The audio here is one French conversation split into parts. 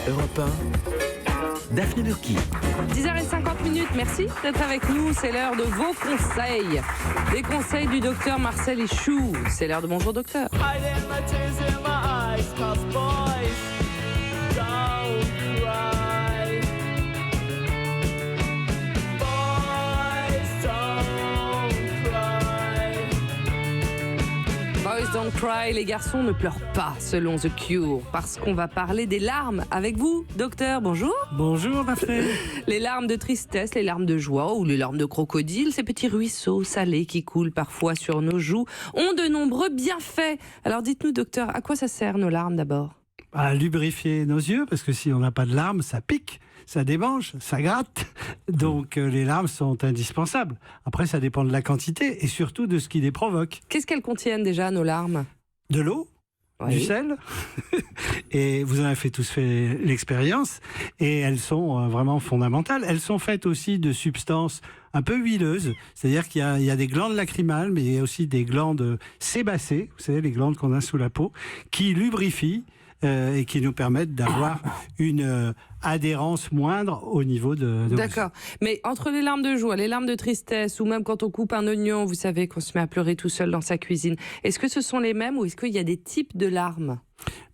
Europe 1, Daphné Burki. 10h50, merci d'être avec nous. C'est l'heure de vos conseils. Les conseils du docteur Marcel Ichou. C'est l'heure de Bonjour Docteur. Boys don't cry, les garçons ne pleurent pas, selon The Cure, parce qu'on va parler des larmes avec vous, docteur. Bonjour. Bonjour, Daphné. Les larmes de tristesse, les larmes de joie ou les larmes de crocodile, ces petits ruisseaux salés qui coulent parfois sur nos joues, ont de nombreux bienfaits. Alors dites-nous, docteur, à quoi ça sert nos larmes d'abord ? À lubrifier nos yeux, parce que si on n'a pas de larmes, ça pique, ça démange, ça gratte. Donc les larmes sont indispensables. Après, ça dépend de la quantité et surtout de ce qui les provoque. Qu'est-ce qu'elles contiennent déjà, nos larmes ? De l'eau, Oui. du sel, et vous en avez tous fait l'expérience, et elles sont vraiment fondamentales. Elles sont faites aussi de substances un peu huileuses, c'est-à-dire qu'il y a des glandes lacrymales, mais il y a aussi des glandes sébacées, vous savez, les glandes qu'on a sous la peau, qui lubrifient et qui nous permettent d'avoir une adhérence moindre au niveau de D'accord. Mais entre les larmes de joie, les larmes de tristesse, ou même quand on coupe un oignon, vous savez qu'on se met à pleurer tout seul dans sa cuisine, est-ce que ce sont les mêmes ou est-ce qu'il y a des types de larmes ?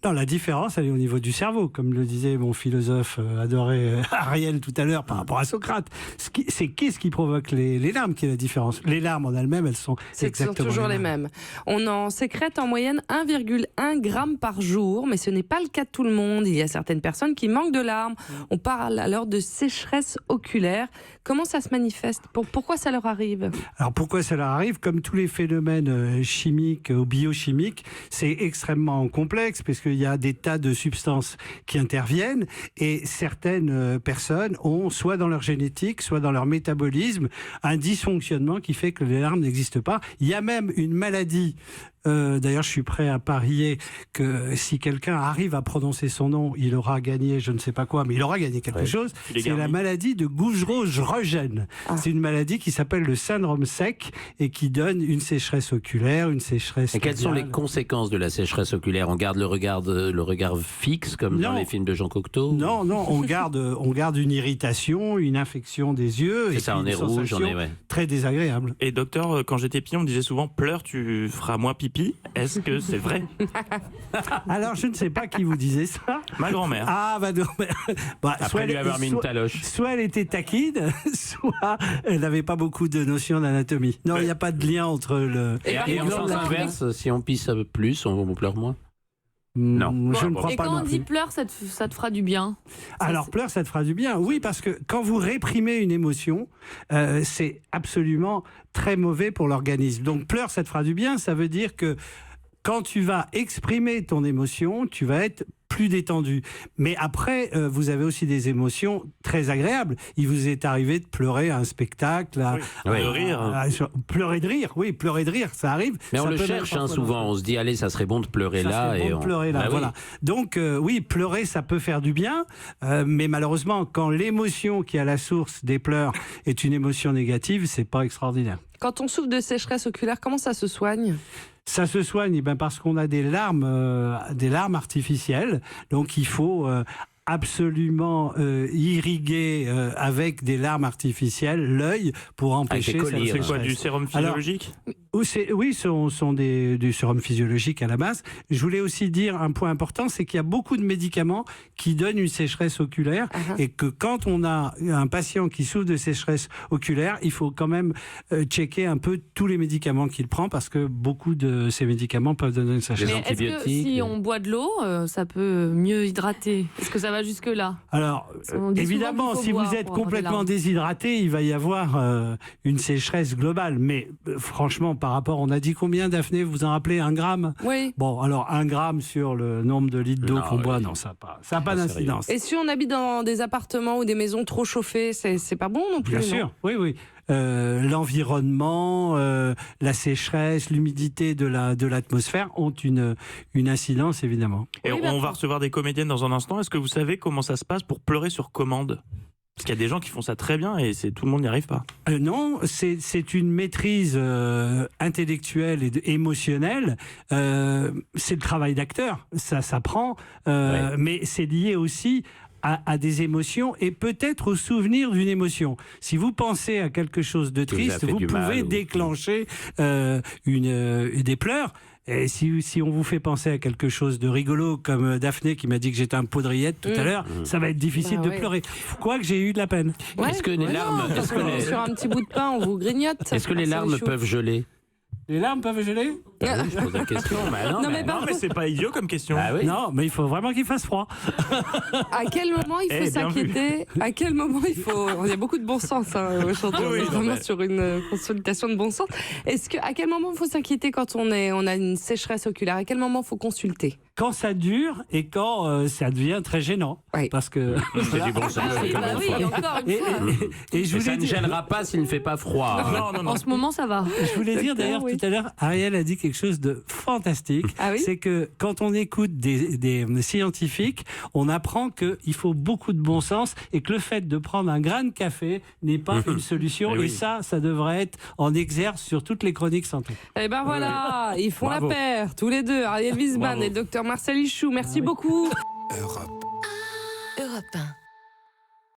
Non, la différence, elle est au niveau du cerveau, comme le disait mon philosophe adoré Ariel tout à l'heure par rapport à Socrate. C'est qu'est-ce qui provoque les larmes qui est la différence. Les larmes en elles-mêmes, elles sont exactement toujours les mêmes. On en sécrète en moyenne 1,1 g par jour, mais ce n'est pas le cas de tout le monde. Il y a certaines personnes qui manquent de larmes. On parle alors de sécheresse oculaire. Comment ça se manifeste ? Pourquoi ça leur arrive ? Alors pourquoi ça leur arrive ? Comme tous les phénomènes chimiques ou biochimiques, c'est extrêmement complexe parce qu'il y a des tas de substances qui interviennent et certaines personnes ont soit dans leur génétique, soit dans leur métabolisme, un dysfonctionnement qui fait que les larmes n'existent pas. Il y a même une maladie. D'ailleurs, je suis prêt à parier que si quelqu'un arrive à prononcer son nom, il aura gagné, je ne sais pas quoi, mais il aura gagné quelque chose. C'est la maladie de Gougerot-Roggen. C'est une maladie qui s'appelle le syndrome sec et qui donne une sécheresse oculaire, une sécheresse. Et quelles sont les conséquences de la sécheresse oculaire ? On garde le regard fixe, comme dans les films de Jean Cocteau ? Non, on garde une irritation, une infection des yeux. C'est et ça, on est rouge, très désagréable. Et docteur, quand j'étais petit, on me disait souvent pleure, tu feras moins pipi. Est-ce que c'est vrai ? Alors, je ne sais pas qui vous disait ça. Ma grand-mère. Ah, ma grand-mère. Bah, après lui avoir mis une taloche. Soit elle était taquine, soit elle n'avait pas beaucoup de notions d'anatomie. Non, il n'y a pas de lien entre le... Et en sens inverse, si on pisse plus, on pleure moins ? Non, je ne crois et pas. quand non on plus. dit pleure, ça te fera du bien. Alors pleure, ça te fera du bien. Oui, parce que quand vous réprimez une émotion, c'est absolument très mauvais pour l'organisme. Donc pleure, ça te fera du bien. Ça veut dire que quand tu vas exprimer ton émotion, tu vas être plus détendu. Mais après, vous avez aussi des émotions très agréables. Il vous est arrivé de pleurer à un spectacle, de rire. Pleurer de rire, ça arrive. Mais ça on le cherche souvent. On se dit, allez, ça serait bon de pleurer là. Voilà. Donc, oui, pleurer, ça peut faire du bien. Mais malheureusement, quand l'émotion qui est à la source des pleurs est une émotion négative, c'est pas extraordinaire. Quand on souffre de sécheresse oculaire, comment ça se soigne ? Ça se soigne parce qu'on a des larmes artificielles. Donc il faut absolument irriguer avec des larmes artificielles l'œil pour empêcher cette sécheresse. C'est quoi, du sérum physiologique ? Oui, ce sont du sérum physiologique à la base. Je voulais aussi dire un point important, c'est qu'il y a beaucoup de médicaments qui donnent une sécheresse oculaire et que quand on a un patient qui souffre de sécheresse oculaire, il faut quand même checker un peu tous les médicaments qu'il prend parce que beaucoup de ces médicaments peuvent donner une sécheresse. Mais est-ce que si on boit de l'eau, ça peut mieux hydrater ? Est-ce que ça va jusque-là ? Alors, évidemment, si vous êtes complètement déshydraté, il va y avoir une sécheresse globale. Mais franchement, par rapport, on a dit combien, Daphné, vous en rappelez, 1 gramme ? Oui. Bon, alors 1 gramme sur le nombre de litres d'eau qu'on boit, non, ça n'a pas d'incidence. Et si on habite dans des appartements ou des maisons trop chauffées, c'est pas bon non plus ? Bien sûr, oui. L'environnement, la sécheresse, l'humidité de l'atmosphère ont une incidence, évidemment. Et on va recevoir des comédiennes dans un instant. Est-ce que vous savez comment ça se passe pour pleurer sur commande ? Parce qu'il y a des gens qui font ça très bien et tout le monde n'y arrive pas. Non, c'est une maîtrise intellectuelle et émotionnelle. C'est le travail d'acteur, ça s'apprend, mais c'est lié aussi à des émotions et peut-être au souvenir d'une émotion. Si vous pensez à quelque chose de triste, vous pouvez déclencher des pleurs. Et si on vous fait penser à quelque chose de rigolo, comme Daphné qui m'a dit que j'étais un poudriette tout à l'heure, ça va être difficile de pleurer. Quoique j'ai eu de la peine. Est-ce que les larmes... Sur un petit bout de pain, on vous grignote. Est-ce que les larmes peuvent geler? Les larmes peuvent geler? Je pose la question. Non, mais c'est pas idiot comme question. Ah oui. Non, mais il faut vraiment qu'il fasse froid. À quel moment il faut s'inquiéter? À quel moment il faut... Il y a beaucoup de bon sens aujourd'hui, on est vraiment sur une consultation de bon sens. À quel moment il faut s'inquiéter quand on a une sécheresse oculaire? À quel moment il faut consulter? Quand ça dure et quand ça devient très gênant. Oui. Parce que... C'est du bon sens. Encore une fois. Et je Mais ça voulais ne dire... gênera pas s'il ne fait pas froid. Non. En ce moment, ça va. Je voulais dire d'ailleurs tout à l'heure, Ariel a dit quelque chose de fantastique. Ah oui? C'est que quand on écoute des scientifiques, on apprend qu'il faut beaucoup de bon sens et que le fait de prendre un grain de café n'est pas une solution. Et ça devrait être en exergue sur toutes les chroniques santé. Eh ben voilà, ils font Bravo. la paire, tous les deux, Ariel Wiesmann et Dr Marcel Ichou. Merci beaucoup. Europe 1.